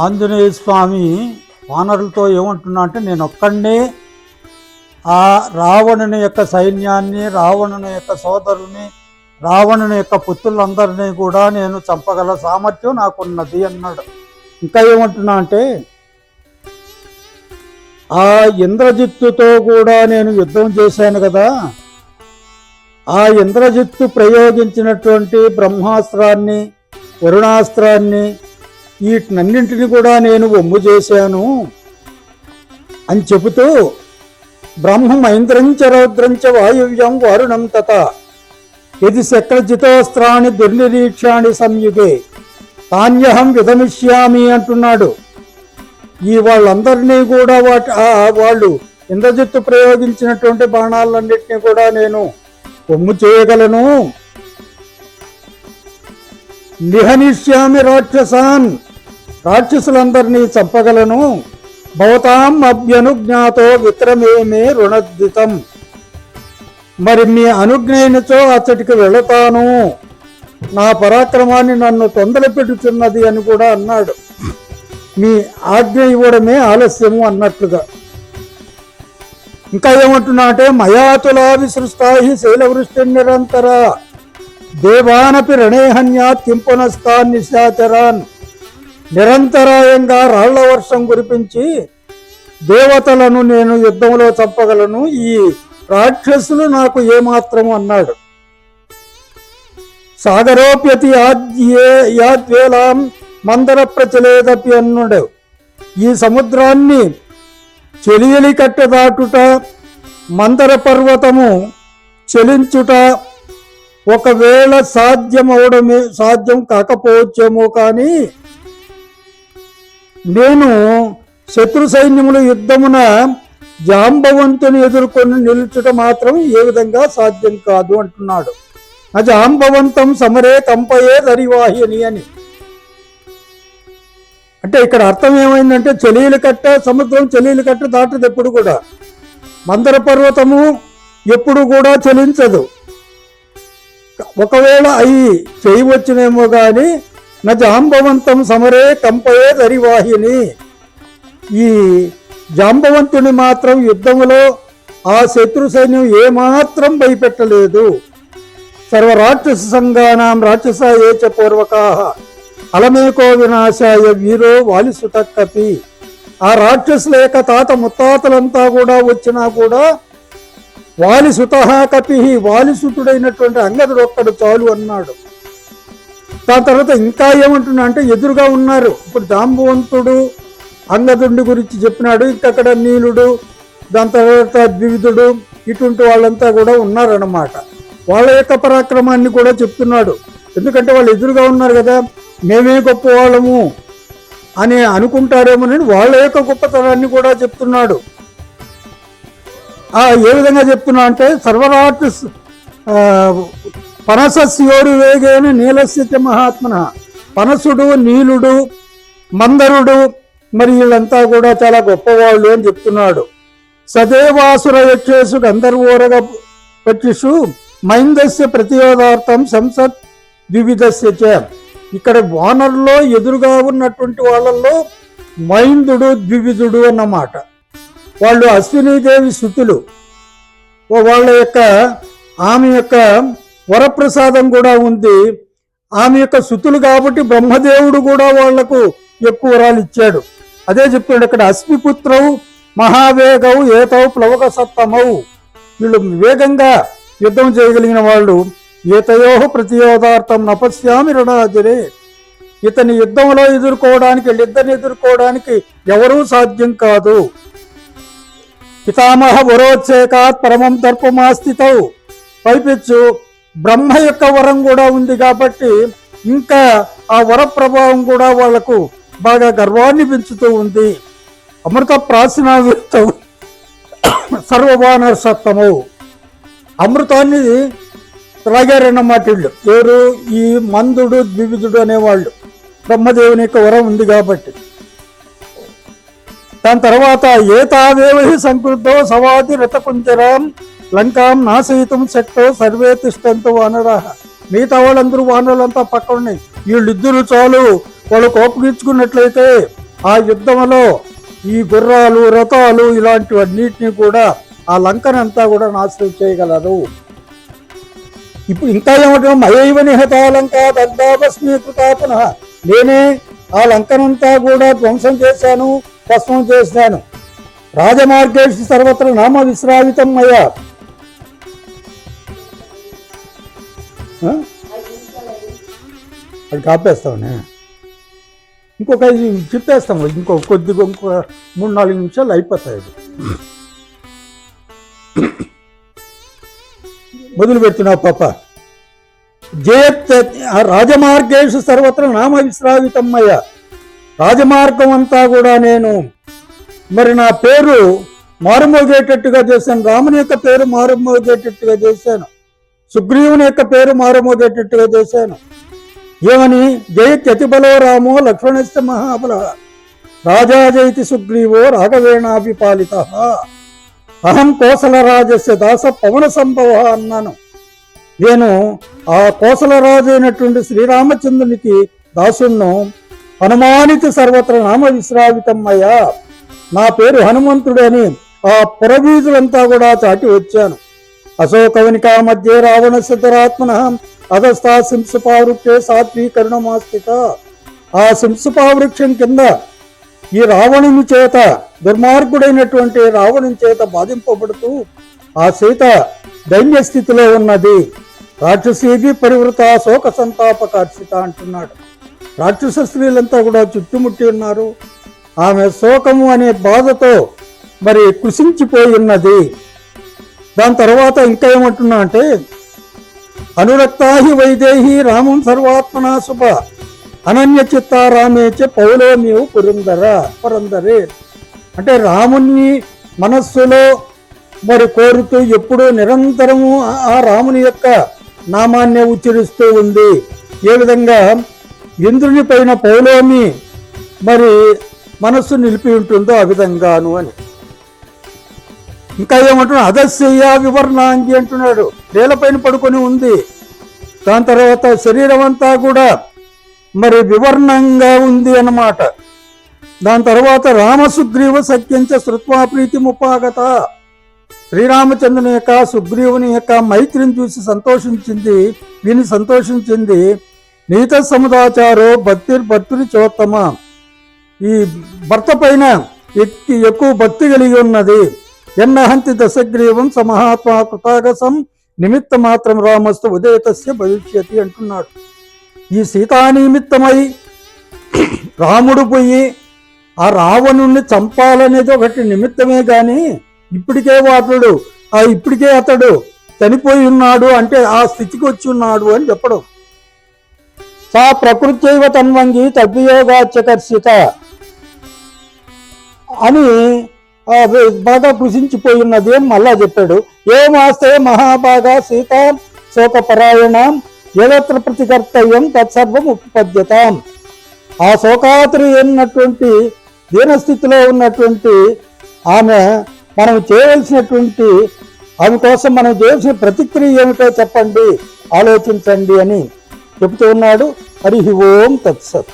ఆంజనేయ స్వామి వానరులతో ఏమంటున్నా అంటే, నేను ఒక్కడే ఆ రావణుని యొక్క సైన్యాన్ని, రావణుని యొక్క సోదరుని, రావణుని యొక్క పుత్రులందరినీ కూడా నేను చంపగల సామర్థ్యం నాకున్నది అన్నాడు. ఇంకా ఏమంటున్నా అంటే, ఆ ఇంద్రజిత్తుతో కూడా నేను యుద్ధం చేశాను కదా, ఆ ఇంద్రజిత్తు ప్రయోగించినటువంటి బ్రహ్మాస్త్రాన్ని, వరుణాస్త్రాన్ని, వీటినన్నింటినీ కూడా నేను వమ్ము చేశాను అని చెబుతూ, బ్రహ్మం ఐంద్రంచ రౌద్రంచ వాయువ్యం వారుణం తత యది శక్రజితోస్త్రాన్ని దుర్నిరీక్షాన్ని సంయుగే తాన్యహం విధమిష్యామి అంటున్నాడు. ఈ వాళ్ళందరినీ కూడా వాళ్ళు ఇంద్రజిత్తు ప్రయోగించినటువంటి బాణాలన్నింటినీ కూడా నేను వమ్ము చేయగలను. నిహనిష్యామి రాక్షసాన్, రాక్షసులందరినీ చంపగలను. భవతాం అభ్యనుజ్ఞాతో విక్రమేమే రుణద్దితం, మరి మీ అనుజ్ఞయనితో అచ్చటికి వెళతాను, నా పరాక్రమాన్ని నన్ను తొందర పెట్టుచున్నది అని కూడా అన్నాడు. మీ ఆజ్ఞ ఇవ్వడమే ఆలస్యము అన్నట్లుగా. ఇంకా ఏమంటున్నా అంటే, మయాతులా విసృష్టాహి శైలవృష్టి నిరంతర దేవానపి రణేహన్యాత్ కింపునస్తాన్ నిశాచరాన్, నిరంతరాయంగా రాళ్ల వర్షం కురిపించి దేవతలను నేను యుద్ధంలో చంపగలను, ఈ రాక్షసులు నాకు ఏమాత్రము అన్నాడు. సాగరోప్యతి యాద్వేలాం మందర ప్రచలేదపి అన్నాడు. ఈ సముద్రాన్ని చెలియలి కట్ట దాటుట, మందర పర్వతము చలించుట ఒకవేళ సాధ్యం కాకపోవచ్చేమో, కానీ నేను శత్రు సైన్యముల యుద్ధమున జాంబవంతుని ఎదుర్కొని నిలుచుట మాత్రం ఏ విధంగా సాధ్యం కాదు అంటున్నాడు. ఆ జాంబవంతం సమరే కంపయే దరివాహిని అని అంటే ఇక్కడ అర్థం ఏమైందంటే, చెలీలు కట్ట, సముద్రం చెలీలు కట్ట దాటదు ఎప్పుడు కూడా, మందర పర్వతము ఎప్పుడు కూడా చలించదు. ఒకవేళ అయి చేయవచ్చునేమో కానీ నా జాంబవంతం సమరే కంపయే దరివాహిని, ఈ జాంబవంతుని మాత్రం యుద్ధములో ఆ శత్రు సైన్యం ఏమాత్రం భయపెట్టలేదు. సర్వరాక్షస సంఘానాం రాక్షస ఏచ పూర్వకాః అలమేకో వినాశాయ వీరో వాలిసుతక్కపి, ఆ రాక్షసుల యొక్క తాత ముత్తాతలంతా కూడా వచ్చినా కూడా వాలిసుతః కపి, వాలిసుతుడైనటువంటి అంగదుడు ఒక్కడు చాలు అన్నాడు. దాని తర్వాత ఇంకా ఏమంటున్నా అంటే, ఎదురుగా ఉన్నారు. ఇప్పుడు జాంబవంతుడు అంగదుడి గురించి చెప్పినాడు, ఇంకక్కడ నీలుడు, దాని తర్వాత ద్వివిధుడు, ఇటువంటి వాళ్ళంతా కూడా ఉన్నారన్నమాట. వాళ్ళ యొక్క పరాక్రమాన్ని కూడా చెప్తున్నాడు. ఎందుకంటే వాళ్ళు ఎదురుగా ఉన్నారు కదా, మేమే గొప్ప వాళ్ళము అని అనుకుంటారేమోనని వాళ్ళ యొక్క గొప్పతనాన్ని కూడా చెప్తున్నాడు. ఏ విధంగా చెప్తున్నా అంటే, సర్వరాట్ పనసస్యోరు వేగేన నీలస్య మహాత్మన, పనసుడు, నీలుడు, మందరుడు, మరి వీళ్ళంతా కూడా చాలా గొప్పవాళ్ళు అని చెప్తున్నాడు. సదేవాసుర యక్షేసు గంధర్వోరగ పక్షిషు మైందస్య ప్రతియోదార్థం సంసత్ ద్వివిధస్య చ, ఇక్కడ వానరులో ఎదురుగా ఉన్నటువంటి వాళ్ళల్లో మైందుడు, ద్వివిధుడు అన్నమాట. వాళ్ళు అశ్వినీదేవి సుతులు. వాళ్ళ యొక్క ఆమె యొక్క వరప్రసాదం కూడా ఉంది. ఆమె యొక్క సుతులు కాబట్టి బ్రహ్మదేవుడు కూడా వాళ్లకు ఎక్కువ వరాలు ఇచ్చాడు. అదే చెప్తున్నాడు ఇక్కడ, అశ్విపుత్రవు మహావేగవు ఏతౌ ప్లవక సత్తమౌ, వీళ్ళు వేగంగా యుద్ధం చేయగలిగిన వాళ్ళు. ఏతయో ప్రతియోదార్థం నపశ్యామి రుణాజరే, ఇతని యుద్ధంలో ఎదుర్కోవడానికి, వీళ్ళిద్దరిని ఎదుర్కోవడానికి ఎవరూ సాధ్యం కాదు. పితామహ వరోచ్చేకాత్ పరమం దర్పమాస్థితౌ, పైపెచ్చు బ్రహ్మ యొక్క వరం కూడా ఉంది కాబట్టి ఇంకా ఆ వర ప్రభావం కూడా వాళ్లకు బాగా గర్వాన్ని పెంచుతూ ఉంది. అమృత ప్రాచీనవిత్తౌ సర్వవానర సత్తమౌ, అమృతాన్ని త్రాగారన్నమాట వీళ్ళు. ఎవరు? ఈ మందుడు, ద్వివిధుడు అనేవాళ్ళు. బ్రహ్మదేవుని యొక్క వరం ఉంది కాబట్టి. దాని తర్వాత ఏతావేవహి సంకృతో సవాది రథకుంజరాం లంకాం నాశయితం శక్తో సర్వే తిష్టంతో వానరాహ, మిగతా వాళ్ళందరూ వానరులంతా పక్క ఉన్నాయి, వీళ్ళిద్దరూ చాలు వాళ్ళు కోపగించుకున్నట్లయితే ఆ యుద్ధంలో ఈ గుర్రాలు రథాలు ఇలాంటివన్నిటిని కూడా ఆ లంకనంతా కూడా నాశనం చేయగలరు. ఇప్పుడు ఇంకా ఏమంటున్నాం, మయైవ నిహతాలంక దగ్ధాభస్మీకృతా పునః, నేనే ఆ లంకనంతా కూడా ధ్వంసం చేశాను, భస్మం చేశాను. రాజమార్గేషు సర్వత్ర నామ విశ్రావితం మయా. అది కాపేస్తామనే, ఇంకొక చెప్పేస్తాము, ఇంకొక 3-4 నిమిషాలు అయిపోతాయి. మొదలు పెడుతున్నావు పాప. జయత్ రాజమార్గేషు సర్వత్ర నామ విశ్రావితమ్మయ్య, రాజమార్గం అంతా కూడా నేను మరి నా పేరు మారుమోగేటట్టుగా చేశాను. రాముని యొక్క పేరు మారుమోగేటట్టుగా చేశాను, సుగ్రీవుని యొక్క పేరు మారుమోగేటట్టుగా చేశాను. ఏమని? జయత్యతిబలో రామో లక్ష్మణస్య మహాబల, రాజా జయతి సుగ్రీవో రాఘవేణాభిపాలిత, అహం కోసలరాజస్య దాస పవన సంభవ అన్నాను. నేను ఆ కోసలరాజు అయినటువంటి శ్రీరామచంద్రునికి దాసుణ్ణు. హనుమానితి సర్వత్ర నామ విశ్రావితమ్మయ్యా, నా పేరు హనుమంతుడు అని ఆ పురవీధులంతా కూడా చాటి వచ్చాను. అశోకవనికా మధ్య రావణ సిద్ధరాత్మన అధస్థా సింసుపావృక్షే సాత్వీ కరుణమాస్థిత, ఆ సింసుపావృక్షం కింద ఈ రావణుని చేత, దుర్మార్గుడైనటువంటి రావణుని చేత బాధింపబడుతూ ఆ సీత దైన్య స్థితిలో ఉన్నది. రాక్షసీది పరివృత శోక సంతాపకార్షిత అంటున్నాడు. రాక్షస స్త్రీలంతా కూడా చుట్టుముట్టి ఉన్నారు. ఆమె శోకము అనే బాధతో మరి కృషించిపోయి ఉన్నది. దాని తర్వాత ఇంకా ఏమంటున్నా అంటే, అనురక్తాహి వైదేహి రామం సర్వాత్మనా శుభ, అనన్య చిత్తా రామేచ పౌలోమియు పురందరే. అంటే రాముని మనస్సులో మరి కోరుతూ ఎప్పుడూ నిరంతరము ఆ రాముని యొక్క నామాన్నే ఉచ్చరిస్తూ ఉంది. ఏ విధంగా ఇంద్రుని పైన పౌలోమి మరి మనస్సు నిలిపి ఉంటుందో ఆ విధంగాను అని. ఇంకా ఏమంటున్నాడు, అదస్య వివర్ణాంగి అంటున్నాడు, నేలపైన పడుకొని ఉంది. దాని తర్వాత శరీరం అంతా కూడా మరి వివర్ణంగా ఉంది అన్నమాట. దాని తర్వాత రామసుగ్రీవ సఖ్యంచ శృత్వా ప్రీతి ముపాగత, శ్రీరామచంద్రుని యొక్క సుగ్రీవుని యొక్క మైత్రిని చూసి సంతోషించింది, విని సంతోషించింది. నీత సముదాచారో భక్తుని చోత్తమ, ఈ భర్త పైన ఎక్కువ భక్తి కలిగి ఉన్నది. ఎన్నహంతి దశగ్రీవం సమహాత్మా కృతాగసం నిమిత్త మాత్రం రామస్తు ఉదయతస్య భవిష్యతి అంటున్నాడు. ఈ సీతానిమిత్తమై రాముడు పోయి ఆ రావణుణ్ణి చంపాలనేది ఒకటి నిమిత్తమే గాని ఇప్పటికే అతడు చనిపోయి ఉన్నాడు అంటే ఆ స్థితికి వచ్చి ఉన్నాడు అని చెప్పడం. సా ప్రకృత్యైవ తన్వంగి తద్వియోగాచకర్షిత అని బాగా కృషించిపోయి ఉన్నది అని మళ్ళా చెప్పాడు. ఏమాస్తే మహాభాగా సీత శోకపరాయణం ఏదత్ర ప్రతికర్తవ్యం తత్సర్వం ఉపపద్యతాం. ఆ శోకాతురి అయినటువంటి దీనస్థితిలో ఉన్నటువంటి ఆమె మనం చేయవలసినటువంటి ఆమె కోసం మనం చేయాల్సిన ప్రతిక్రియ ఏమిటో చెప్పండి, ఆలోచించండి అని చెబుతూ ఉన్నాడు. హరి ఓం తత్సత్.